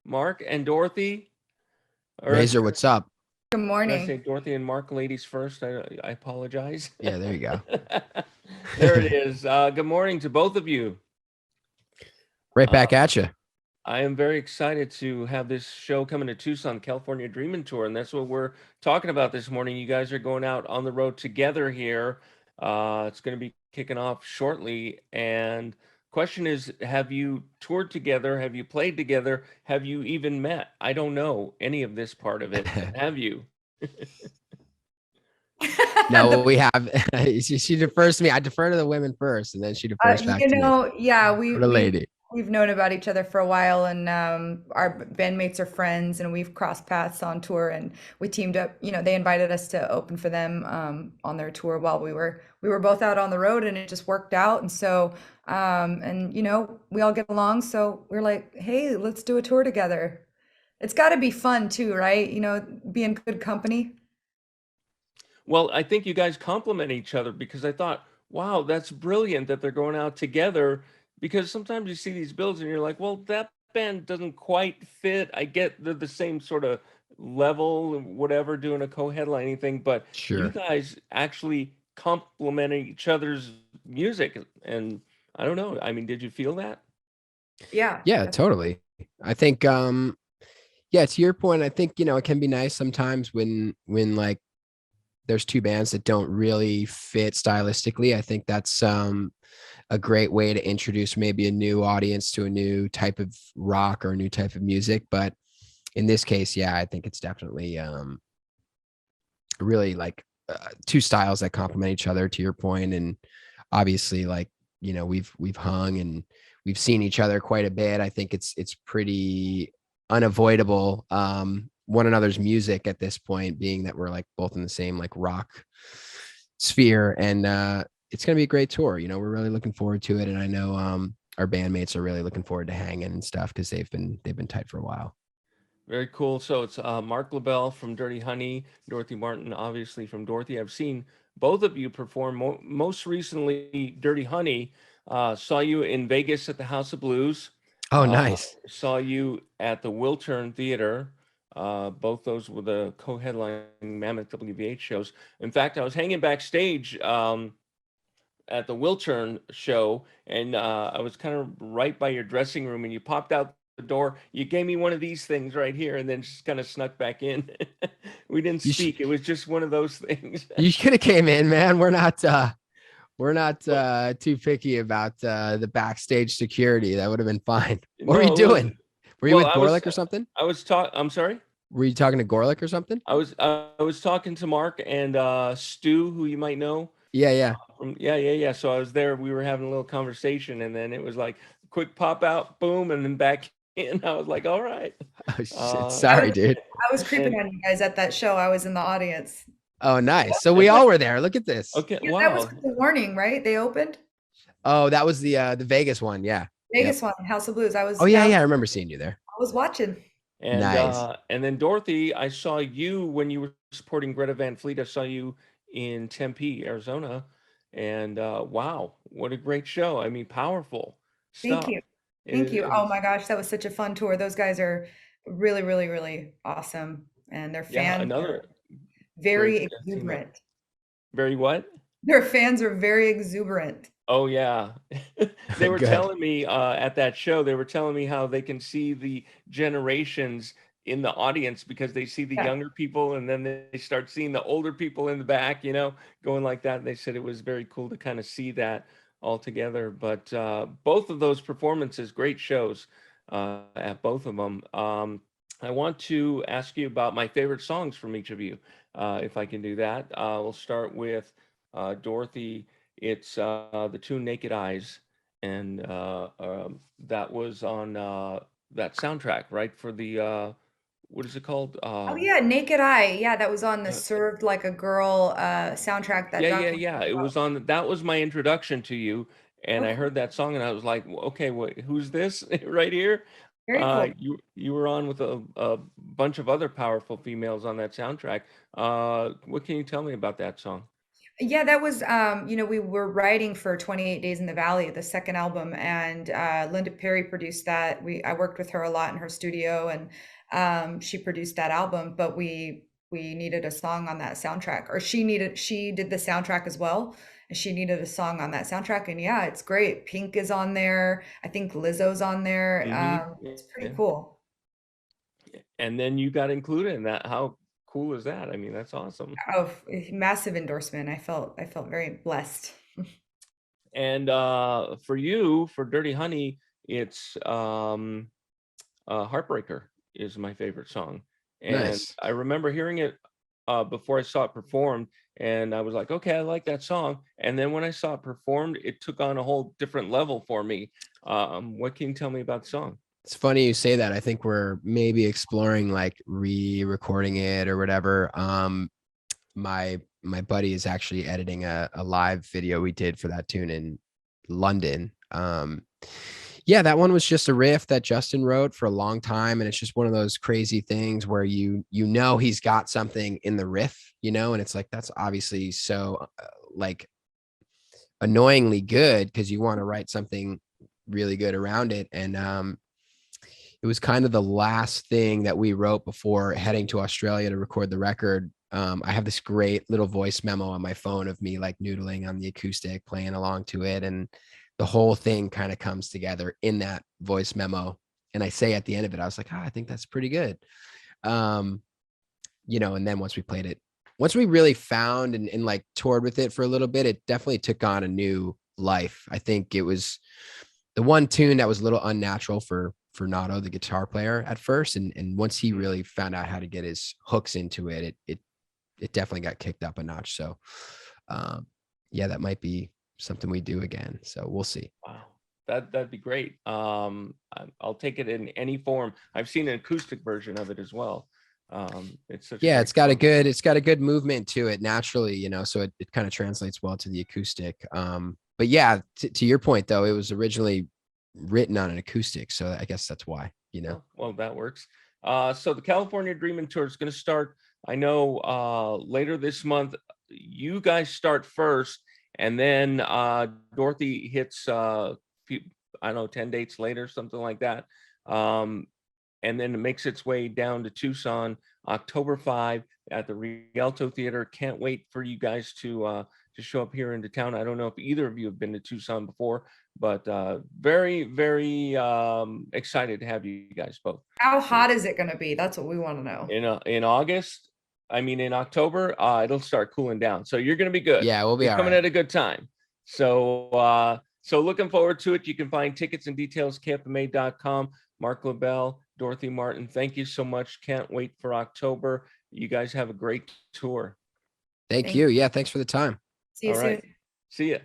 Mark and Dorothy, or Razor, what's up? Good should I say morning. Dorothy and Mark, ladies first? I apologize. Yeah, there you go. There it is. Good morning to both of you. Right Uh, back at you. I am very excited to have this show coming to Tucson, California Dreamin' Tour, and that's what we're talking about this morning. You guys are going out on the road together here. It's going to be kicking off shortly. And question is, have you toured together? Have you played together? Have you even met? I don't know any of this part of it. Have you? No, we have. She defers to me. I defer to the women first, and then she defers back to me. Yeah, What a lady. we've known about each other for a while, and our bandmates are friends, and we've crossed paths on tour, and we teamed up. They invited us to open for them on their tour while we were both out on the road, and it just worked out. And so, and we all get along, so we're like, hey, let's do a tour together. It's got to be fun too, right? Be in good company. Well, I think you guys complement each other because I thought, wow, that's brilliant that they're going out together. Because sometimes you see these bills and you're like, well, that band doesn't quite fit. I get they're the same sort of level, whatever, doing a co-headlining thing, but you Sure. guys actually complement each other's music. And I don't know. I mean, did you feel that? Yeah. Yeah, totally. I think yeah, to your point, I think, it can be nice sometimes when like there's two bands that don't really fit stylistically. I think that's a great way to introduce maybe a new audience to a new type of rock or a new type of music. But in this case, yeah, I think it's definitely really like two styles that complement each other, to your point. And obviously, like, we've hung and we've seen each other quite a bit. I think it's pretty unavoidable, one another's music at this point, being that we're like both in the same like rock sphere. And it's going to be a great tour. We're really looking forward to it. And I know our bandmates are really looking forward to hanging and stuff, because they've been tight for a while. Very cool. So it's Marc LaBelle from Dirty Honey, Dorothy Martin, obviously from Dorothy. I've seen both of you perform. Most recently, Dirty Honey. Saw you in Vegas at the House of Blues. Oh, Uh, nice. saw you at the Wiltern Theater. Both those were the co-headlining Mammoth WVH shows. In fact, I was hanging backstage at the Wiltern show, and I was kind of right by your dressing room, and you popped out the door. You gave me one of these things right here, and then just kind of snuck back in. We didn't You sh- speak. It was just one of those things. you could have came in, man. We're not Well, too picky about the backstage security. That would have been fine. What were you no, it was doing? Were you well. with Gorlick or something? I was talk. I'm sorry. Were you talking to Gorlick or something? I was talking to Mark and Stu, who you might know. Yeah, yeah. From yeah. So I was there. We were having a little conversation, and then it was like quick pop out, boom, and then back in. I was like, all right. Oh shit. Uh, I Sorry, was dude. I was creeping and on you guys at that show. I was in the audience. Oh, nice. So we all were there. Look at this. okay, Yeah, that was wow. the warning, right? They opened Oh, that was the Vegas one. Yeah. Yep. Vegas one, House of Blues. I Oh was yeah, yeah, yeah. I remember seeing you there. I was watching. Nice. And then Dorothy, I saw you when you were supporting Greta Van Fleet. I saw you in Tempe, Arizona, and wow, what a great show! I mean, powerful Thank stuff. you. Thank you. It Oh was my gosh, that was such a fun tour. Those guys are really, really, really awesome. And their yeah, fans are another great very team up. exuberant. Very what? Their fans are very exuberant. Oh yeah. They were Good. telling me at that show, they were telling me how they can see the generations in the audience because they see the Yeah. younger people and then they start seeing the older people in the back, going like that. They said it was very cool to kind of see that all together. But both of those performances, great shows at both of them. I want to ask you about my favorite songs from each of you, if I can do that. We'll start with Dorothy. It's the tune Naked Eyes, and that was on that soundtrack, right? For the what is it called? Oh yeah, Naked Eye. Yeah, that was on the Uh, Served Like a Girl soundtrack, that yeah. documentary. It was on. That was my introduction to you, and Oh, I cool. heard that song, and I was like, okay, who's this right here? Very cool. You were on with a bunch of other powerful females on that soundtrack. What can you tell me about that song? Yeah, that was, you know, we were writing for 28 Days in the Valley, the second album, and Linda Perry produced that. I worked with her a lot in her studio, and she produced that album. But we needed a song on that soundtrack, or she did the soundtrack as well, and she needed a song on that soundtrack. And yeah, it's great. Pink is on there. I think Lizzo's on there. It's pretty Yeah. cool. And then you got included in that. How cool is that? I mean, that's awesome. Oh, massive endorsement. I felt very blessed. And for you, for Dirty Honey, it's Heartbreaker is my favorite song. And Nice. I remember hearing it before I saw it performed, and I was like, okay, I like that song. And then when I saw it performed, it took on a whole different level for me. What can you tell me about the song? It's funny you say that. I think we're maybe exploring like re-recording it or whatever. My buddy is actually editing a live video we did for that tune in London. Yeah, that one was just a riff that Justin wrote for a long time, and it's just one of those crazy things where you know he's got something in the riff, you know, and it's like that's obviously so like annoyingly good because you want to write something really good around it. And it was kind of the last thing that we wrote before heading to Australia to record the record. I have this great little voice memo on my phone of me like noodling on the acoustic, playing along to it. And the whole thing kind of comes together in that voice memo. And I say at the end of it, I was like, I think that's pretty good. You know, and then once we played it, once we really found and like toured with it for a little bit, it definitely took on a new life. I think it was the one tune that was a little unnatural for Nato, the guitar player at first. And once he really found out how to get his hooks into it, it definitely got kicked up a notch. So yeah, that might be something we do again. So we'll see. Wow, that'd be great. I'll take it in any form. I've seen an acoustic version of it as well. It's such a Yeah, great song. it's got a good movement to it naturally, you know, so it kind of translates well to the acoustic. But yeah, to your point though, it was originally written on an acoustic, so I guess that's why, you know. Well, that works. So the California Dreaming Tour is going to start, I know, later this month. You guys start first, and then Dorothy hits, I don't know, 10 dates later, something like that. And then it makes its way down to Tucson, October 5 at the Rialto Theater. Can't wait for you guys to show up here into town. I don't know if either of you have been to Tucson before, but very, very excited to have you guys both. How hot is it going to be? That's what we want to know. In August, I mean in October, it'll start cooling down. So you're going to be good. Yeah, we'll be You're all coming right. at a good time. So so looking forward to it. You can find tickets and details campamade.com. Marc LaBelle, Dorothy Martin, thank you so much. Can't wait for October. You guys have a great tour. Thank you. Yeah, thanks for the time. See you All soon. right. See ya.